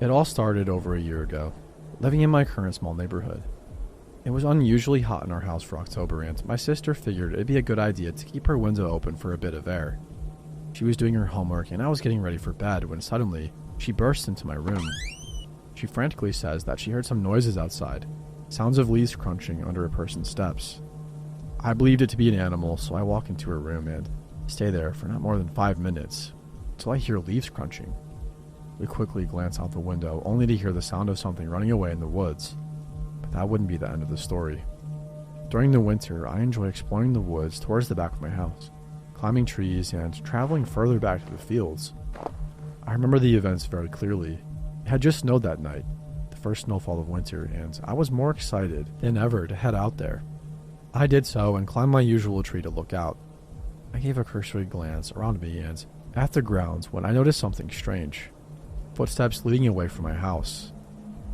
It all started over a year ago, living in my current small neighborhood. It was unusually hot in our house for October, and my sister figured it'd be a good idea to keep her window open for a bit of air. She was doing her homework and I was getting ready for bed when suddenly she burst into my room. She frantically says that she heard some noises outside, sounds of leaves crunching under a person's steps. I believed it to be an animal, so I walk into her room and stay there for not more than 5 minutes until I hear leaves crunching. We quickly glance out the window only to hear the sound of something running away in the woods. But that wouldn't be the end of the story. During the winter, I enjoy exploring the woods towards the back of my house, climbing trees and traveling further back to the fields. I remember the events very clearly. It had just snowed that night, the first snowfall of winter, and I was more excited than ever to head out there. I did so and climbed my usual tree to look out. I gave a cursory glance around me and at the ground when I noticed something strange. Footsteps leading away from my house.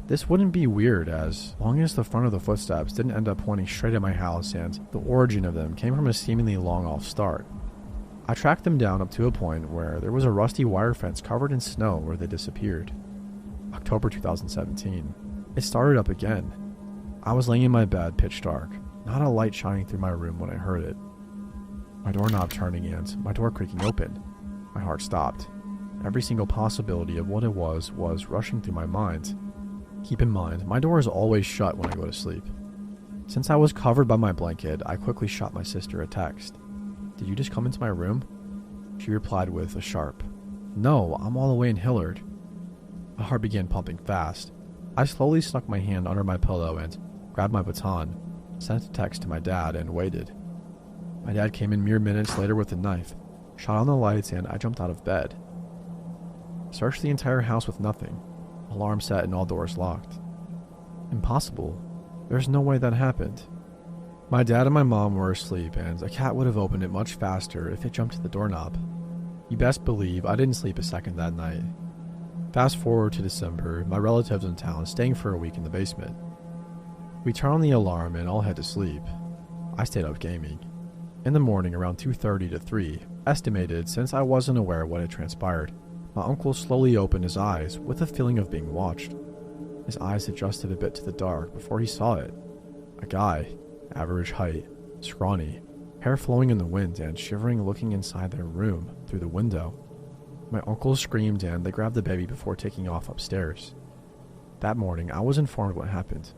This wouldn't be weird as long as the front of the footsteps didn't end up pointing straight at my house and the origin of them came from a seemingly long off start. I tracked them down up to a point where there was a rusty wire fence covered in snow where they disappeared. October 2017. It started up again. I was laying in my bed pitch dark, not a light shining through my room when I heard it. My doorknob turning and my door creaking open. My heart stopped. Every single possibility of what it was rushing through my mind. Keep in mind, my door is always shut when I go to sleep. Since I was covered by my blanket, I quickly shot my sister a text. "Did you just come into my room?" She replied with a sharp, "No, I'm all the way in Hillard." My heart began pumping fast. I slowly snuck my hand under my pillow and grabbed my baton, sent a text to my dad, and waited. My dad came in mere minutes later with a knife, shot on the lights, and I jumped out of bed. Searched the entire house with nothing. Alarm set and all doors locked. Impossible. There's no way that happened. My dad and my mom were asleep, and a cat would have opened it much faster if it jumped to the doorknob. You best believe I didn't sleep a second that night. Fast forward to December, my relatives in town staying for a week in the basement. We turned on the alarm and all head to sleep. I stayed up gaming. In the morning around 2:30 to 3, estimated since I wasn't aware of what had transpired, my uncle slowly opened his eyes with a feeling of being watched. His eyes adjusted a bit to the dark before he saw it. A guy, average height, scrawny, hair flowing in the wind and shivering looking inside their room through the window. My uncle screamed and they grabbed the baby before taking off upstairs. That morning I was informed what happened.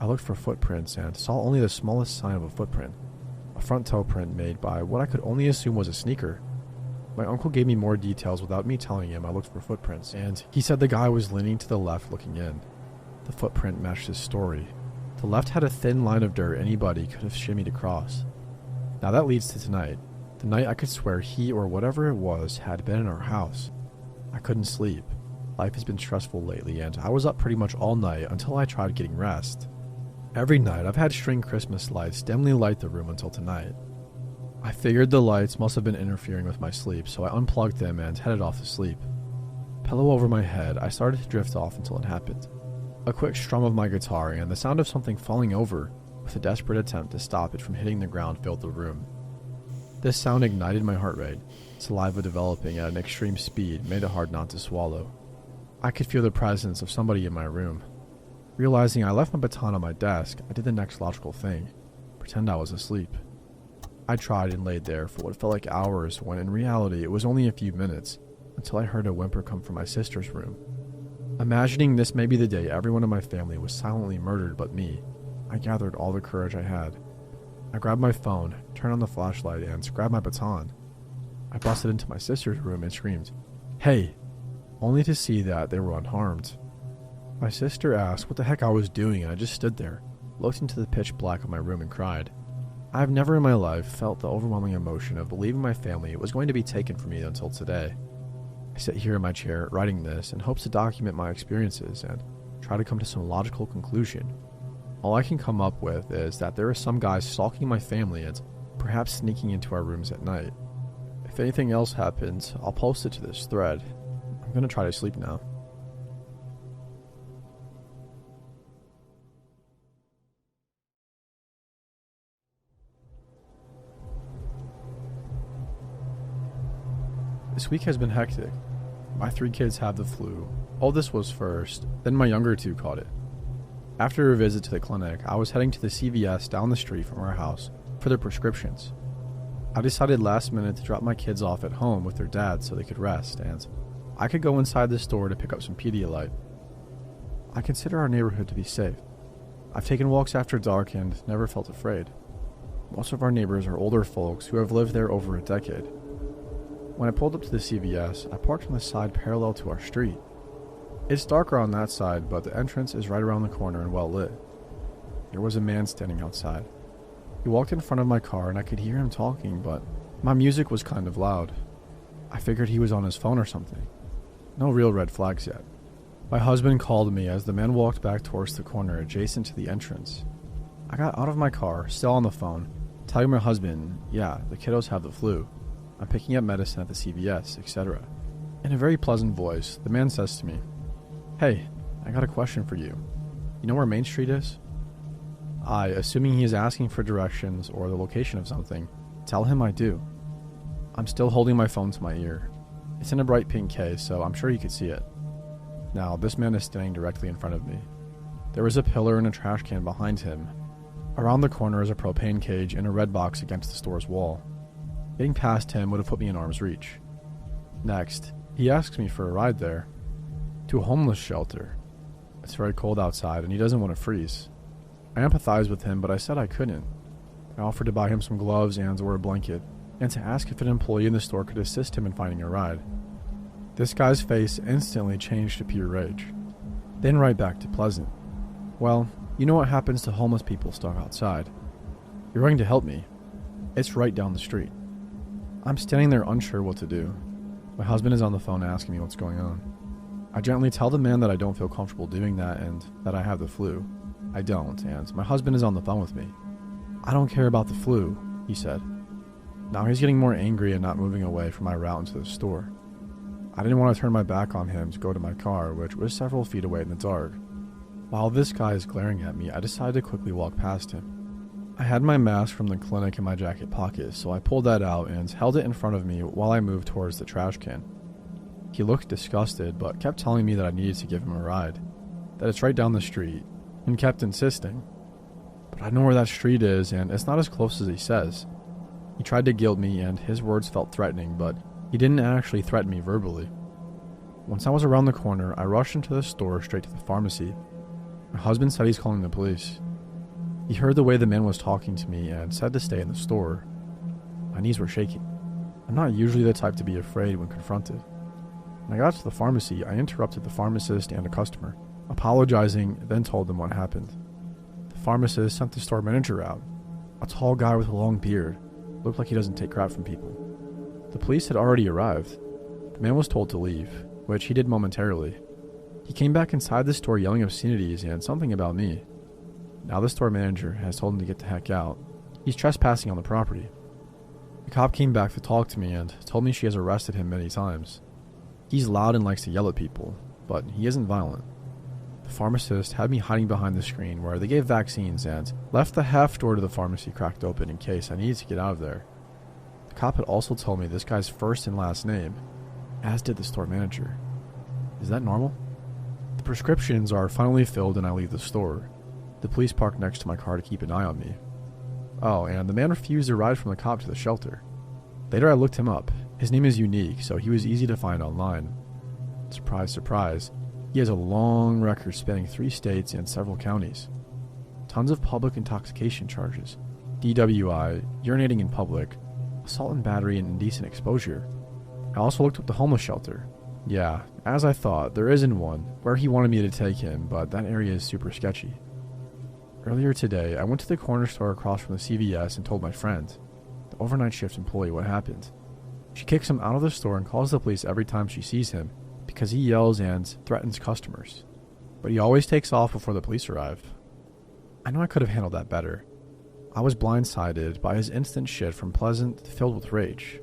I looked for footprints and saw only the smallest sign of a footprint, a front toe print made by what I could only assume was a sneaker. My uncle gave me more details without me telling him I looked for footprints, and he said the guy was leaning to the left looking in. The footprint matched his story. The left had a thin line of dirt anybody could have shimmied across. Now that leads to tonight, the night I could swear he or whatever it was had been in our house. I couldn't sleep. Life has been stressful lately, and I was up pretty much all night until I tried getting rest. Every night I've had string Christmas lights dimly light the room until tonight. I figured the lights must have been interfering with my sleep, so I unplugged them and headed off to sleep. Pillow over my head, I started to drift off until it happened. A quick strum of my guitar and the sound of something falling over with a desperate attempt to stop it from hitting the ground filled the room. This sound ignited my heart rate. Saliva developing at an extreme speed made it hard not to swallow. I could feel the presence of somebody in my room. Realizing I left my baton on my desk, I did the next logical thing. Pretend I was asleep. I tried and laid there for what felt like hours when in reality it was only a few minutes until I heard a whimper come from my sister's room. Imagining this may be the day everyone in my family was silently murdered but me, I gathered all the courage I had. I grabbed my phone, turned on the flashlight, and grabbed my baton. I busted into my sister's room and screamed, "Hey!" only to see that they were unharmed. My sister asked what the heck I was doing, and I just stood there, looked into the pitch black of my room and cried. I've never in my life felt the overwhelming emotion of believing my family was going to be taken from me until today. I sit here in my chair writing this in hopes to document my experiences and try to come to some logical conclusion. All I can come up with is that there are some guys stalking my family and perhaps sneaking into our rooms at night. If anything else happens, I'll post it to this thread. I'm gonna try to sleep now. This week has been hectic. My 3 kids have the flu. Oldest was first, then my younger 2 caught it. After a visit to the clinic, I was heading to the CVS down the street from our house for their prescriptions. I decided last minute to drop my kids off at home with their dad so they could rest, and I could go inside the store to pick up some Pedialyte. I consider our neighborhood to be safe. I've taken walks after dark and never felt afraid. Most of our neighbors are older folks who have lived there over a decade. When I pulled up to the CVS, I parked on the side parallel to our street. It's darker on that side, but the entrance is right around the corner and well lit. There was a man standing outside. He walked in front of my car and I could hear him talking, but my music was kind of loud. I figured he was on his phone or something. No real red flags yet. My husband called me as the man walked back towards the corner adjacent to the entrance. I got out of my car, still on the phone, telling my husband, yeah, the kiddos have the flu. I'm picking up medicine at the CVS, etc. In a very pleasant voice, the man says to me, "Hey, I got a question for you. You know where Main Street is?" I, assuming he is asking for directions or the location of something, tell him I do. I'm still holding my phone to my ear. It's in a bright pink case, so I'm sure you could see it. Now, this man is standing directly in front of me. There is a pillar and a trash can behind him. Around the corner is a propane cage and a red box against the store's wall. Getting past him would have put me in arm's reach. Next, he asks me for a ride there. To a homeless shelter. It's very cold outside and he doesn't want to freeze. I empathized with him, but I said I couldn't. I offered to buy him some gloves and or a blanket, and to ask if an employee in the store could assist him in finding a ride. This guy's face instantly changed to pure rage. Then right back to pleasant. Well, you know what happens to homeless people stuck outside. You're going to help me. It's right down the street. I'm standing there unsure what to do. My husband is on the phone asking me what's going on. I gently tell the man that I don't feel comfortable doing that and that I have the flu. I don't, and my husband is on the phone with me. "I don't care about the flu," he said. Now he's getting more angry and not moving away from my route into the store. I didn't want to turn my back on him to go to my car, which was several feet away in the dark. While this guy is glaring at me, I decided to quickly walk past him. I had my mask from the clinic in my jacket pocket, so I pulled that out and held it in front of me while I moved towards the trash can. He looked disgusted, but kept telling me that I needed to give him a ride, that it's right down the street, and kept insisting. But I know where that street is, and it's not as close as he says. He tried to guilt me, and his words felt threatening, but he didn't actually threaten me verbally. Once I was around the corner, I rushed into the store straight to the pharmacy. My husband said he's calling the police. He heard the way the man was talking to me and said to stay in the store. My knees were shaking. I'm not usually the type to be afraid when confronted. When I got to the pharmacy, I interrupted the pharmacist and a customer, apologizing, then told them what happened. The pharmacist sent the store manager out. A tall guy with a long beard. Looked like he doesn't take crap from people. The police had already arrived. The man was told to leave, which he did momentarily. He came back inside the store yelling obscenities and something about me. Now the store manager has told him to get the heck out. He's trespassing on the property. The cop came back to talk to me and told me she has arrested him many times. He's loud and likes to yell at people, but he isn't violent. The pharmacist had me hiding behind the screen where they gave vaccines and left the half door to the pharmacy cracked open in case I needed to get out of there. The cop had also told me this guy's first and last name, as did the store manager. Is that normal? The prescriptions are finally filled and I leave the store. The police park next to my car to keep an eye on me. Oh, and the man refused a ride from the cop to the shelter. Later I looked him up. His name is unique, so he was easy to find online. Surprise, surprise, he has a long record spanning 3 states and several counties. Tons of public intoxication charges, DWI, urinating in public, assault and battery, and indecent exposure. I also looked up the homeless shelter. Yeah, as I thought, there isn't one where he wanted me to take him, but that area is super sketchy. Earlier today, I went to the corner store across from the CVS and told my friend, the overnight shift employee, what happened. She kicks him out of the store and calls the police every time she sees him because he yells and threatens customers. But he always takes off before the police arrive. I know I could have handled that better. I was blindsided by his instant shit from pleasant to filled with rage.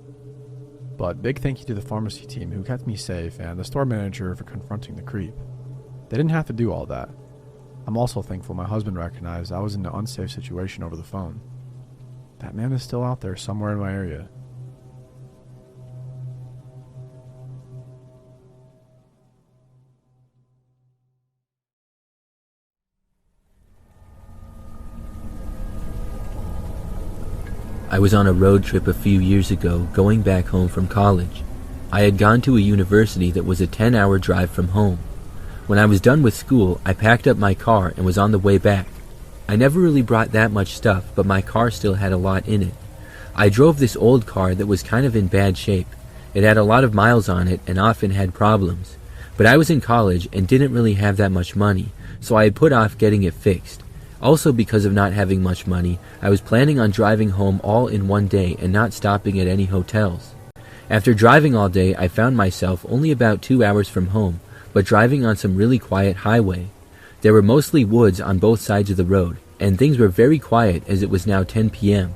But big thank you to the pharmacy team who kept me safe and the store manager for confronting the creep. They didn't have to do all that. I'm also thankful my husband recognized I was in an unsafe situation over the phone. That man is still out there somewhere in my area. I was on a road trip a few years ago going back home from college. I had gone to a university that was a 10-hour drive from home. When I was done with school, I packed up my car and was on the way back. I never really brought that much stuff, but my car still had a lot in it. I drove this old car that was kind of in bad shape. It had a lot of miles on it and often had problems. But I was in college and didn't really have that much money, so I had put off getting it fixed. Also, because of not having much money, I was planning on driving home all in one day and not stopping at any hotels. After driving all day, I found myself only about 2 hours from home, but driving on some really quiet highway. There were mostly woods on both sides of the road, and things were very quiet as it was now 10 p.m.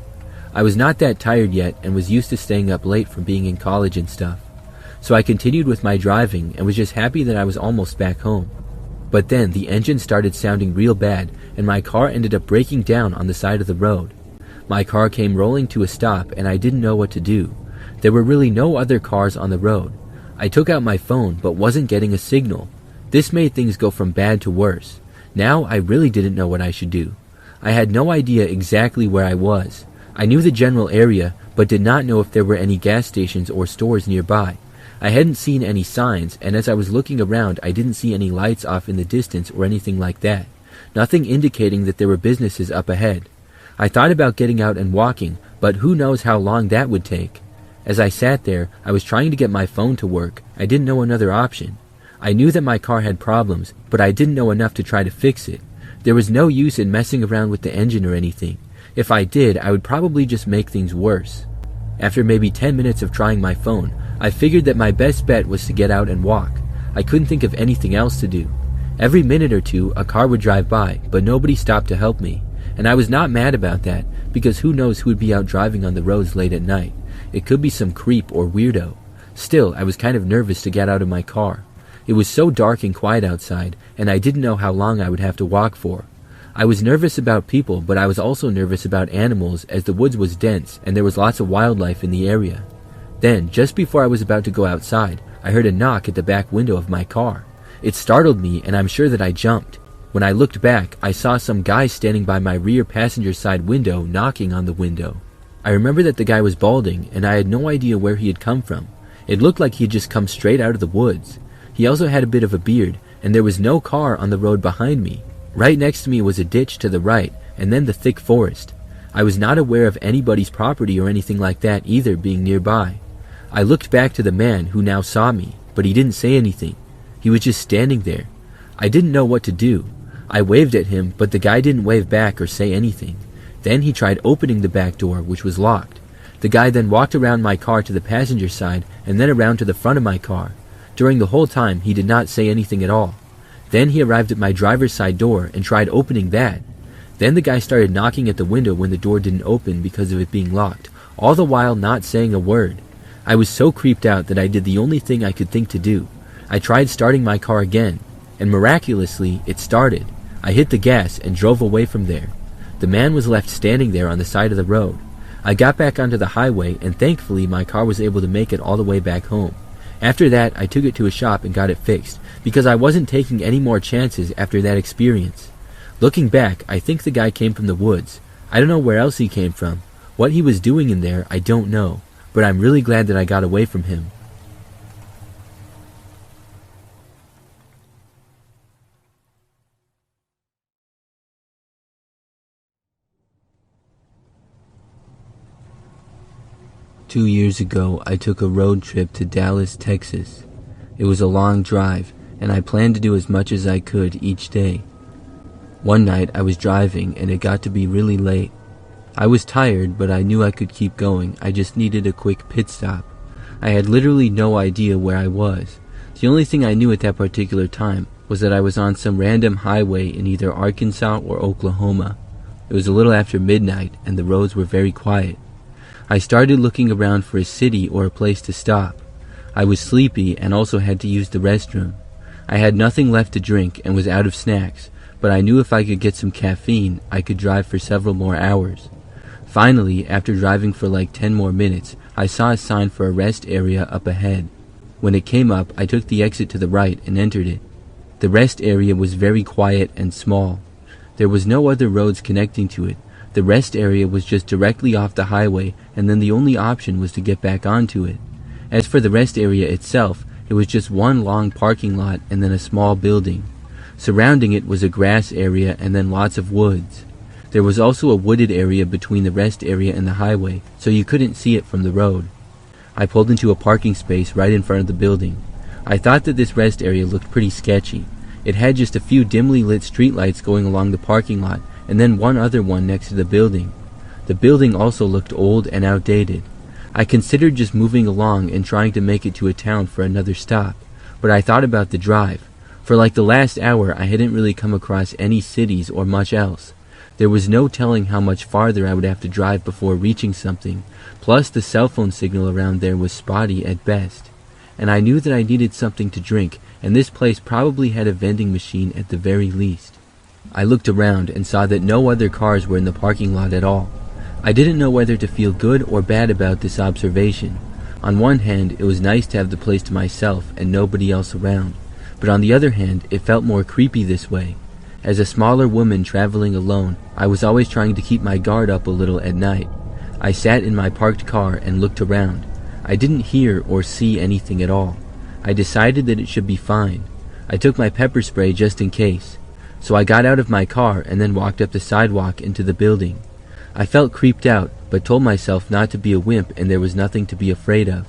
I was not that tired yet and was used to staying up late from being in college and stuff. So I continued with my driving and was just happy that I was almost back home. But then the engine started sounding real bad and my car ended up breaking down on the side of the road. My car came rolling to a stop and I didn't know what to do. There were really no other cars on the road. I took out my phone but wasn't getting a signal. This made things go from bad to worse. Now I really didn't know what I should do. I had no idea exactly where I was. I knew the general area but did not know if there were any gas stations or stores nearby. I hadn't seen any signs, and as I was looking around, I didn't see any lights off in the distance or anything like that. Nothing indicating that there were businesses up ahead. I thought about getting out and walking, but who knows how long that would take. As I sat there, I was trying to get my phone to work. I didn't know another option. I knew that my car had problems, but I didn't know enough to try to fix it. There was no use in messing around with the engine or anything. If I did, I would probably just make things worse. After maybe 10 minutes of trying my phone, I figured that my best bet was to get out and walk. I couldn't think of anything else to do. Every minute or two, a car would drive by, but nobody stopped to help me. And I was not mad about that, because who knows who would be out driving on the roads late at night. It could be some creep or weirdo. Still, I was kind of nervous to get out of my car. It was so dark and quiet outside, and I didn't know how long I would have to walk for. I was nervous about people, but I was also nervous about animals as the woods was dense and there was lots of wildlife in the area. Then, just before I was about to go outside, I heard a knock at the back window of my car. It startled me and I'm sure that I jumped. When I looked back, I saw some guy standing by my rear passenger side window knocking on the window. I remember that the guy was balding and I had no idea where he had come from. It looked like he had just come straight out of the woods. He also had a bit of a beard and there was no car on the road behind me. Right next to me was a ditch to the right and then the thick forest. I was not aware of anybody's property or anything like that either being nearby. I looked back to the man who now saw me, but he didn't say anything. He was just standing there. I didn't know what to do. I waved at him, but the guy didn't wave back or say anything. Then he tried opening the back door, which was locked. The guy then walked around my car to the passenger side and then around to the front of my car. During the whole time, he did not say anything at all. Then he arrived at my driver's side door and tried opening that. Then the guy started knocking at the window when the door didn't open because of it being locked, all the while not saying a word. I was so creeped out that I did the only thing I could think to do. I tried starting my car again, and miraculously, it started. I hit the gas and drove away from there. The man was left standing there on the side of the road. I got back onto the highway, and thankfully my car was able to make it all the way back home. After that, I took it to a shop and got it fixed, because I wasn't taking any more chances after that experience. Looking back, I think the guy came from the woods. I don't know where else he came from. What he was doing in there, I don't know. But I'm really glad that I got away from him. Two years ago, I took a road trip to Dallas, Texas. It was a long drive, and I planned to do as much as I could each day. One night, I was driving, and it got to be really late. I was tired, but I knew I could keep going. I just needed a quick pit stop. I had literally no idea where I was. The only thing I knew at that particular time was that I was on some random highway in either Arkansas or Oklahoma. It was a little after midnight, and the roads were very quiet. I started looking around for a city or a place to stop. I was sleepy and also had to use the restroom. I had nothing left to drink and was out of snacks, but I knew if I could get some caffeine, I could drive for several more hours. Finally, after driving for like 10 more minutes, I saw a sign for a rest area up ahead. When it came up, I took the exit to the right and entered it. The rest area was very quiet and small. There was no other roads connecting to it. The rest area was just directly off the highway, and then the only option was to get back onto it. As for the rest area itself, it was just one long parking lot and then a small building. Surrounding it was a grass area and then lots of woods. There was also a wooded area between the rest area and the highway, so you couldn't see it from the road. I pulled into a parking space right in front of the building. I thought that this rest area looked pretty sketchy. It had just a few dimly lit streetlights going along the parking lot, and then one other one next to the building. The building also looked old and outdated. I considered just moving along and trying to make it to a town for another stop, but I thought about the drive. For like the last hour, I hadn't really come across any cities or much else. There was no telling how much farther I would have to drive before reaching something, plus the cell phone signal around there was spotty at best. And I knew that I needed something to drink, and this place probably had a vending machine at the very least. I looked around and saw that no other cars were in the parking lot at all. I didn't know whether to feel good or bad about this observation. On one hand, it was nice to have the place to myself and nobody else around, but on the other hand, it felt more creepy this way. As a smaller woman traveling alone, I was always trying to keep my guard up a little at night. I sat in my parked car and looked around. I didn't hear or see anything at all. I decided that it should be fine. I took my pepper spray just in case. So I got out of my car and then walked up the sidewalk into the building. I felt creeped out, but told myself not to be a wimp and there was nothing to be afraid of.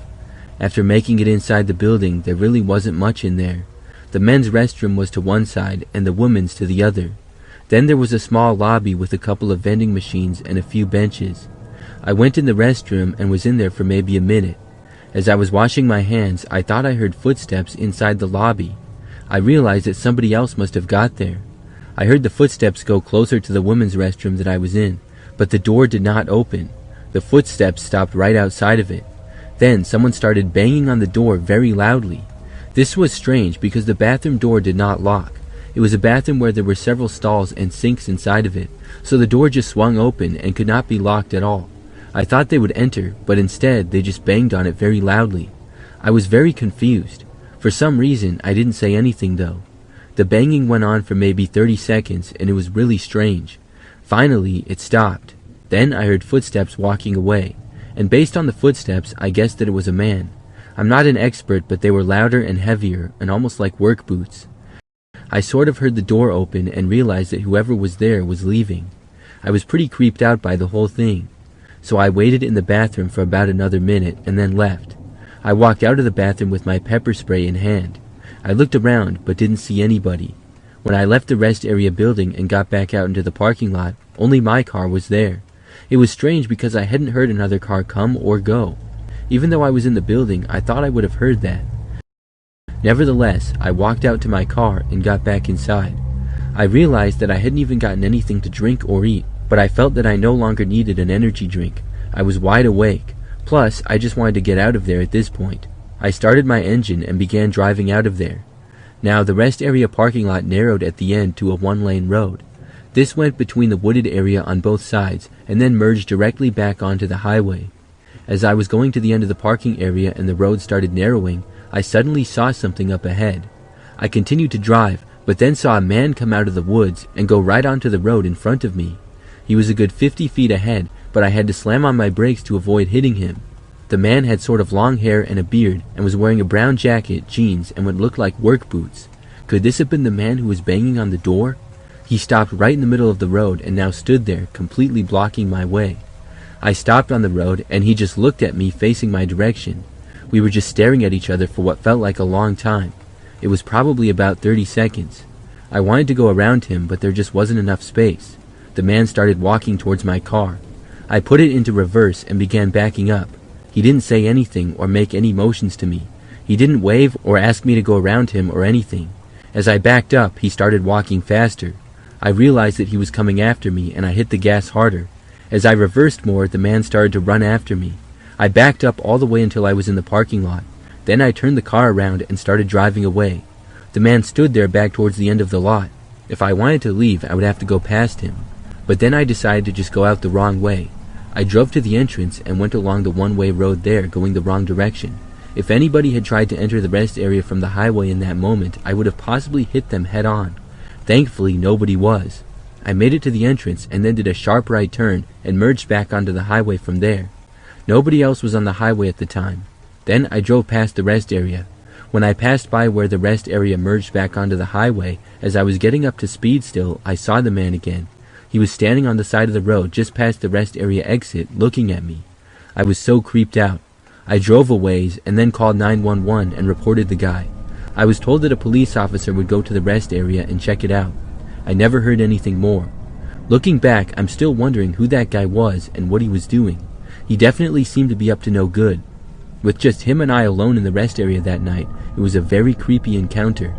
After making it inside the building, there really wasn't much in there. The men's restroom was to one side and the women's to the other. Then there was a small lobby with a couple of vending machines and a few benches. I went in the restroom and was in there for maybe a minute. As I was washing my hands, I thought I heard footsteps inside the lobby. I realized that somebody else must have got there. I heard the footsteps go closer to the women's restroom that I was in, but the door did not open. The footsteps stopped right outside of it. Then someone started banging on the door very loudly. This was strange because the bathroom door did not lock. It was a bathroom where there were several stalls and sinks inside of it, so the door just swung open and could not be locked at all. I thought they would enter, but instead they just banged on it very loudly. I was very confused. For some reason, I didn't say anything though. The banging went on for maybe 30 seconds and it was really strange. Finally, it stopped. Then I heard footsteps walking away, and based on the footsteps, I guessed that it was a man. I'm not an expert, but they were louder and heavier and almost like work boots. I sort of heard the door open and realized that whoever was there was leaving. I was pretty creeped out by the whole thing. So I waited in the bathroom for about another minute and then left. I walked out of the bathroom with my pepper spray in hand. I looked around but didn't see anybody. When I left the rest area building and got back out into the parking lot, only my car was there. It was strange because I hadn't heard another car come or go. Even though I was in the building, I thought I would have heard that. Nevertheless, I walked out to my car and got back inside. I realized that I hadn't even gotten anything to drink or eat, but I felt that I no longer needed an energy drink. I was wide awake. Plus, I just wanted to get out of there at this point. I started my engine and began driving out of there. Now, the rest area parking lot narrowed at the end to a one-lane road. This went between the wooded area on both sides and then merged directly back onto the highway. As I was going to the end of the parking area and the road started narrowing, I suddenly saw something up ahead. I continued to drive, but then saw a man come out of the woods and go right onto the road in front of me. He was a good 50 feet ahead, but I had to slam on my brakes to avoid hitting him. The man had sort of long hair and a beard and was wearing a brown jacket, jeans, and what looked like work boots. Could this have been the man who was banging on the door? He stopped right in the middle of the road and now stood there, completely blocking my way. I stopped on the road and he just looked at me facing my direction. We were just staring at each other for what felt like a long time. It was probably about 30 seconds. I wanted to go around him, but there just wasn't enough space. The man started walking towards my car. I put it into reverse and began backing up. He didn't say anything or make any motions to me. He didn't wave or ask me to go around him or anything. As I backed up, he started walking faster. I realized that he was coming after me and I hit the gas harder. As I reversed more, the man started to run after me. I backed up all the way until I was in the parking lot. Then I turned the car around and started driving away. The man stood there back towards the end of the lot. If I wanted to leave, I would have to go past him. But then I decided to just go out the wrong way. I drove to the entrance and went along the one-way road there, going the wrong direction. If anybody had tried to enter the rest area from the highway in that moment, I would have possibly hit them head on. Thankfully, nobody was. I made it to the entrance and then did a sharp right turn and merged back onto the highway from there. Nobody else was on the highway at the time. Then I drove past the rest area. When I passed by where the rest area merged back onto the highway, as I was getting up to speed still, I saw the man again. He was standing on the side of the road just past the rest area exit, looking at me. I was so creeped out. I drove a ways and then called 911 and reported the guy. I was told that a police officer would go to the rest area and check it out. I never heard anything more. Looking back, I'm still wondering who that guy was and what he was doing. He definitely seemed to be up to no good. With just him and I alone in the rest area that night, it was a very creepy encounter.